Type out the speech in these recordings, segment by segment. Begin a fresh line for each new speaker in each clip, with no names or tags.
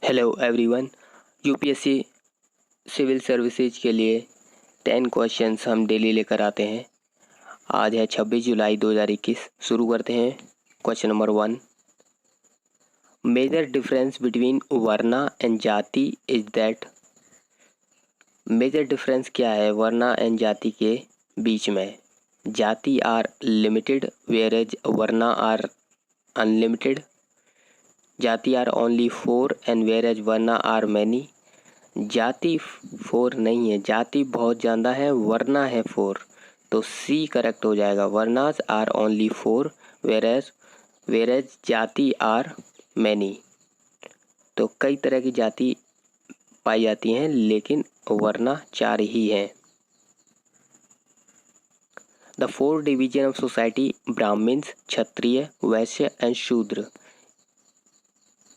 Hello everyone. UPSC civil services के लिए 10 questions हम डेली लेकर आते हैं। आज है 26 जुलाई 2021। शुरू करते हैं। Question number 1, major difference between varna and jati is that. Major difference क्या है वर्ना एंड जाति के बीच में? Jati are limited whereas varna are unlimited. Jati are only 4 and whereas varna are many. Jati 4 नहीं है, जाति बहुत ज़्यादा है, वर्ना है 4, तो सी करेक्ट हो जाएगा। वर्नाज आर ओनली 4 वेरेज जाति आर मैनी। तो कई तरह की जाति पाई जाती हैं लेकिन वर्ना 4 ही हैं। The 4 division of society Brahmins, Kshatriya, Vaishya and Shudra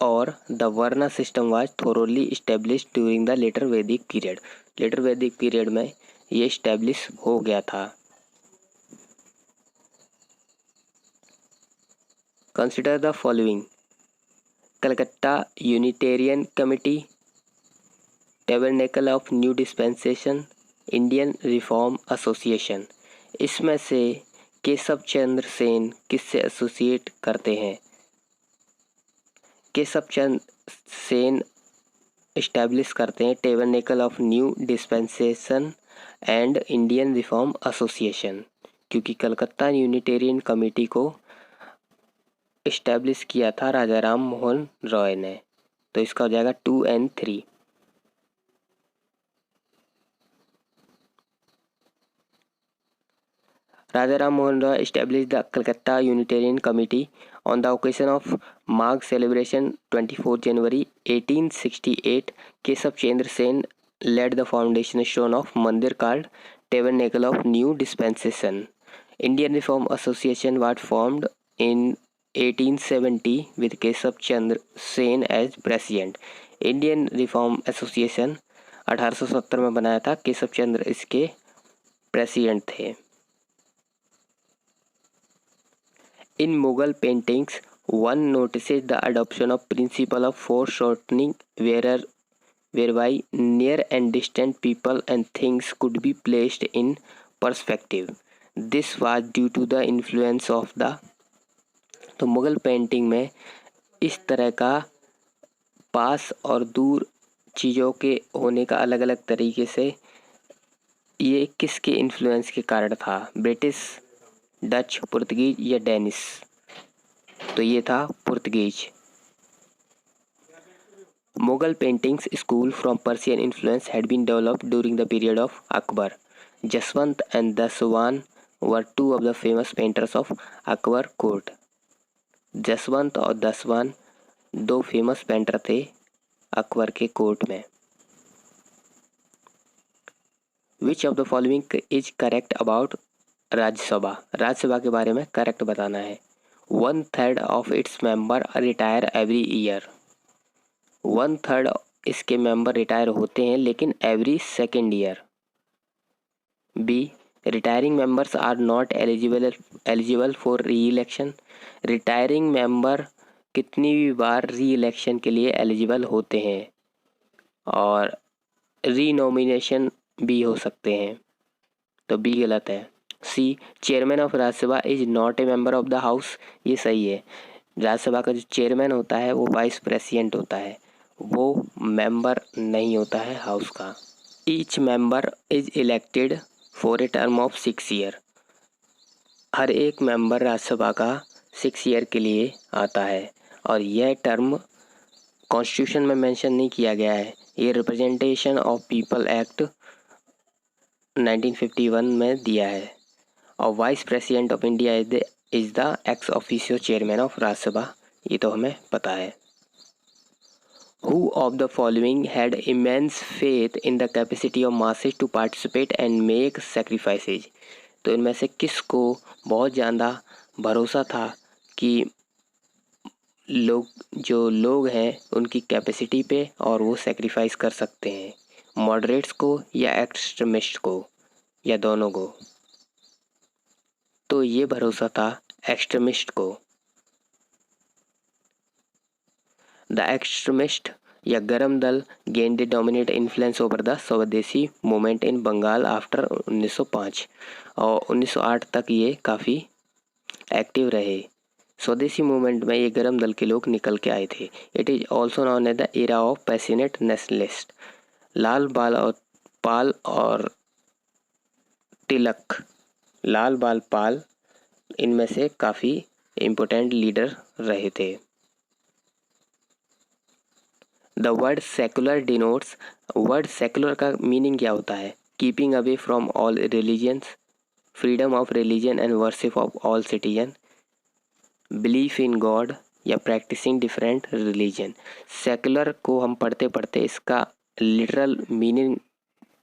और the varna system was thoroughly establish during the later Vedic period. Later Vedic period में ये इस्टेब्लिश हो गया था। Consider the following: Calcutta Unitarian committee, tabernacle of new dispensation, Indian reform association. इसमें से केशव चंद्र सेन किससे एसोसिएट करते हैं? केशव चंद्र सेन इस्टेब्लिश करते हैं tabernacle of new dispensation and Indian reform association, क्योंकि कलकत्ता यूनिटेरियन कमेटी को इस्टेब्लिश किया था राजा राम मोहन रॉय ने। तो इसका हो जाएगा 2 और 3। Raja Ram Mohan Roy established the Calcutta Unitarian Committee on the occasion of Magh celebration 24 January 1868. Keshav Chandra Sen led the foundation stone of Mandir called Tabernacle of New Dispensation. Indian Reform Association was formed in 1870 with Keshav Chandra Sen as president. Indian reform association 1870 में बनाया था, केशव चंद्र इसके president थे। In Mughal paintings, one notices the adoption of principle of foreshortening, whereby near and distant people and things could be placed in perspective. This was due to the influence of the। तो Mughal painting में इस तरह का पास और दूर चीज़ों के होने का अलग अलग तरीके से ये किसके इन्फ्लुएंस के कारण था? ब्रिटिश, डच, पुर्तगीज या डेनिश? तो ये था Portuguese. Mughal paintings school from Persian influence had been developed during the period of Akbar. Jaswant and Daswant were 2 of the famous painters of Akbar court. Jaswant और दसवान 2 फेमस पेंटर थे अकबर के कोर्ट में। Which of the following is correct about Rajya Sabha? Rajya Sabha के बारे में correct बताना है। 1/3 of its member retire every year. 1/3 इसके मेंबर रिटायर होते हैं लेकिन every second year. B, retiring members are not eligible for reelection. Retiring member कितनी भी बार री इलेक्शन के लिए एलिजिबल होते हैं और री नॉमिनेशन भी हो सकते हैं, तो बी गलत है। C, chairman of Rajya Sabha is not a member of the house. ये सही है। राज्यसभा का जो चेयरमैन होता है वो वाइस प्रेसिडेंट होता है, वो मेंबर नहीं होता है हाउस का। Each member is elected for a term of 6 year. हर एक मेंबर राज्यसभा का 6 ईयर के लिए आता है और यह टर्म कॉन्स्टिट्यूशन में मेंशन नहीं किया गया है। ये रिप्रेजेंटेशन ऑफ पीपल एक्ट 1951 में दिया है। और vice president of India is the ex officio chairman of Rajya Sabha, ये तो हमें पता है। Who of the following had immense faith in the capacity of masses to participate and make sacrifices? तो इनमें से किसको बहुत ज़्यादा भरोसा था कि जो लोग हैं उनकी कैपेसिटी पे और वो सेक्रीफाइस कर सकते हैं? मॉडरेट्स को या एक्सट्रीमिस्ट को या दोनों को? तो ये भरोसा था एक्सट्रीमिस्ट को। द एक्सट्रीमिस्ट या गरम दल gain the dominate influence over the स्वदेशी मूवमेंट इन बंगाल आफ्टर 1905, और 1908 तक ये काफ़ी एक्टिव रहे। स्वदेशी मूवमेंट में ये गरम दल के लोग निकल के आए थे। It is also known as the era of passionate nationalist. Lal Pal और तिलक, लाल बाल पाल इनमें से काफ़ी इम्पोर्टेंट लीडर रहे थे। The word secular denotes, word secular का मीनिंग क्या होता है? Keeping away from all religions, freedom of religion and worship of all citizen, belief in God या प्रैक्टिसिंग डिफरेंट रिलीजन। सेकुलर को हम पढ़ते पढ़ते इसका लिटरल मीनिंग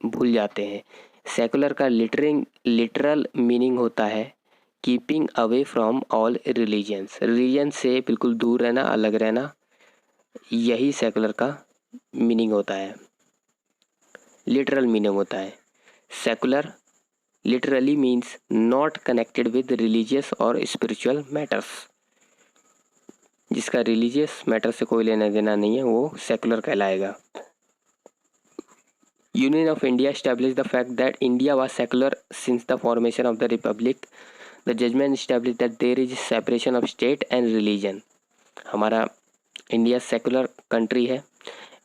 भूल जाते हैं। सेकुलर का लिटरल मीनिंग होता है keeping away from all religions, religion से बिल्कुल दूर रहना, अलग रहना, यही सेकुलर का मीनिंग होता है, लिटरल मीनिंग होता है। Secular literally means not connected with religious और स्पिरिचुअल मैटर्स, जिसका रिलीजियस मैटर से कोई लेना देना नहीं है वो सेकुलर कहलाएगा। Union of India established the fact that India was secular since the formation of the Republic. The judgment established that there is separation of state and religion. हमारा इंडिया सेकुलर कंट्री है।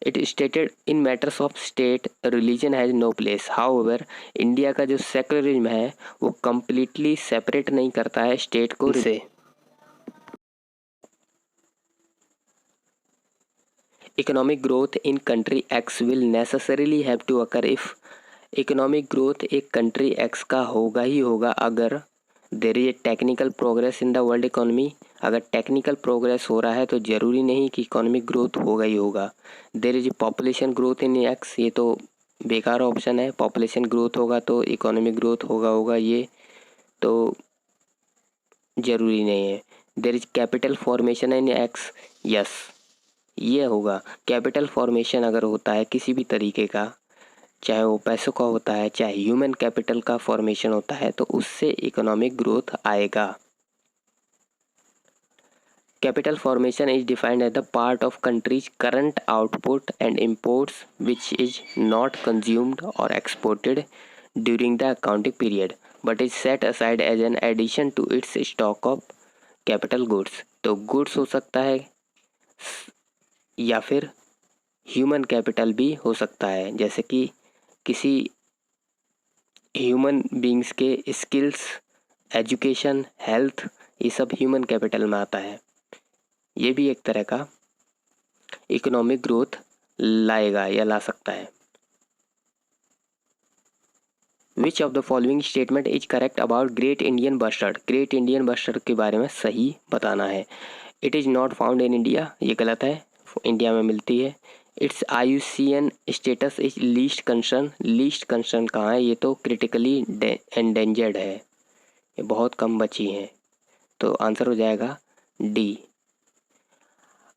It stated in matters of state, religion has no place. However, India का जो secularism है वो completely separate नहीं करता है state को से। Economic growth in country X will necessarily have to occur if, economic growth एक कंट्री एक्स का होगा ही होगा अगर there is technical progress in the world economy, अगर टेक्निकल प्रोग्रेस हो रहा है तो ज़रूरी नहीं कि इकोनॉमिक ग्रोथ होगा ही होगा। There is population growth in X, ये तो बेकार ऑप्शन है, पॉपुलेशन ग्रोथ होगा तो इकोनॉमिक ग्रोथ होगा ये तो ज़रूरी नहीं है। There is capital formation in X, yes ये होगा। कैपिटल फॉर्मेशन अगर होता है किसी भी तरीके का, चाहे वो पैसों का होता है चाहे ह्यूमन कैपिटल का फॉर्मेशन होता है, तो उससे इकोनॉमिक ग्रोथ आएगा। Capital formation is defined as the part of countries current output and imports which is not consumed और exported during the accounting period but is set aside as an addition to its stock of capital goods. तो goods हो सकता है या फिर human capital भी हो सकता है, जैसे कि किसी ह्यूमन बींग्स के स्किल्स, एजुकेशन, हेल्थ, ये सब ह्यूमन कैपिटल में आता है। ये भी एक तरह का इकोनॉमिक ग्रोथ लाएगा या ला सकता है। विच of the following statement is correct about great Indian bustard, great Indian bustard के बारे में सही बताना है। It is not found in India, ये गलत है, इंडिया में मिलती है। It's IUCN status is least concern, least concern कहाँ है? ये तो क्रिटिकली एंडेंजर्ड है, ये बहुत कम बची हैं, तो आंसर हो जाएगा D.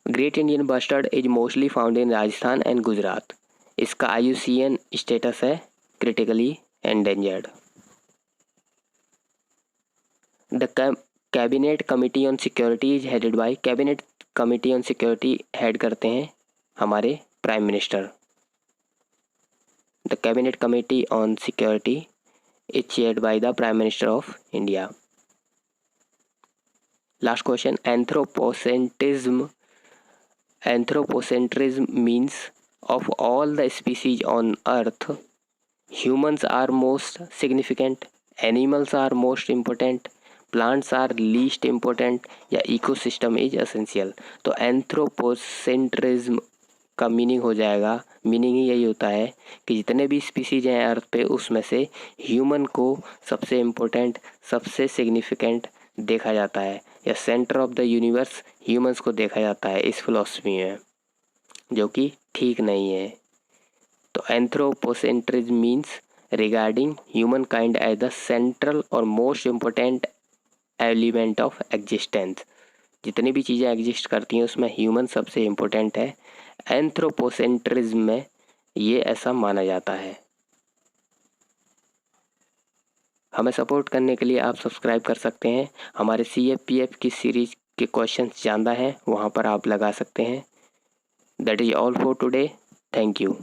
Great Indian bustard is mostly found in Rajasthan and Gujarat, इसका IUCN स्टेटस है critically endangered. The cabinet committee on security is headed by, cabinet committee on security head करते हैं हमारे prime minister. The cabinet committee on security is chaired by the prime minister of India. Last question, anthropocentrism, anthropocentrism means of all the species on earth humans are most significant, animals are most important, plants are least important या ecosystem is essential. तो anthropocentrism का meaning हो जाएगा, meaning ही यही होता है कि जितने भी स्पीसीज हैं अर्थ पे उसमें से ह्यूमन को सबसे इम्पोर्टेंट, सबसे सिग्निफिकेंट देखा जाता है, या centre of the universe humans को देखा जाता है इस फिलॉसफी में, जो कि ठीक नहीं है। तो anthropocentrism means regarding human kind as the central और most important element of existence, जितनी भी चीज़ें एग्जिस्ट करती हैं उसमें ह्यूमन सबसे इम्पोर्टेंट है। एंथ्रोपोसेंट्रिज्म में ये ऐसा माना जाता है। हमें सपोर्ट करने के लिए आप सब्सक्राइब कर सकते हैं, हमारे CFPF की सीरीज के क्वेश्चंस ज़्यादा हैं वहाँ पर आप लगा सकते हैं। That is all for today. Thank you.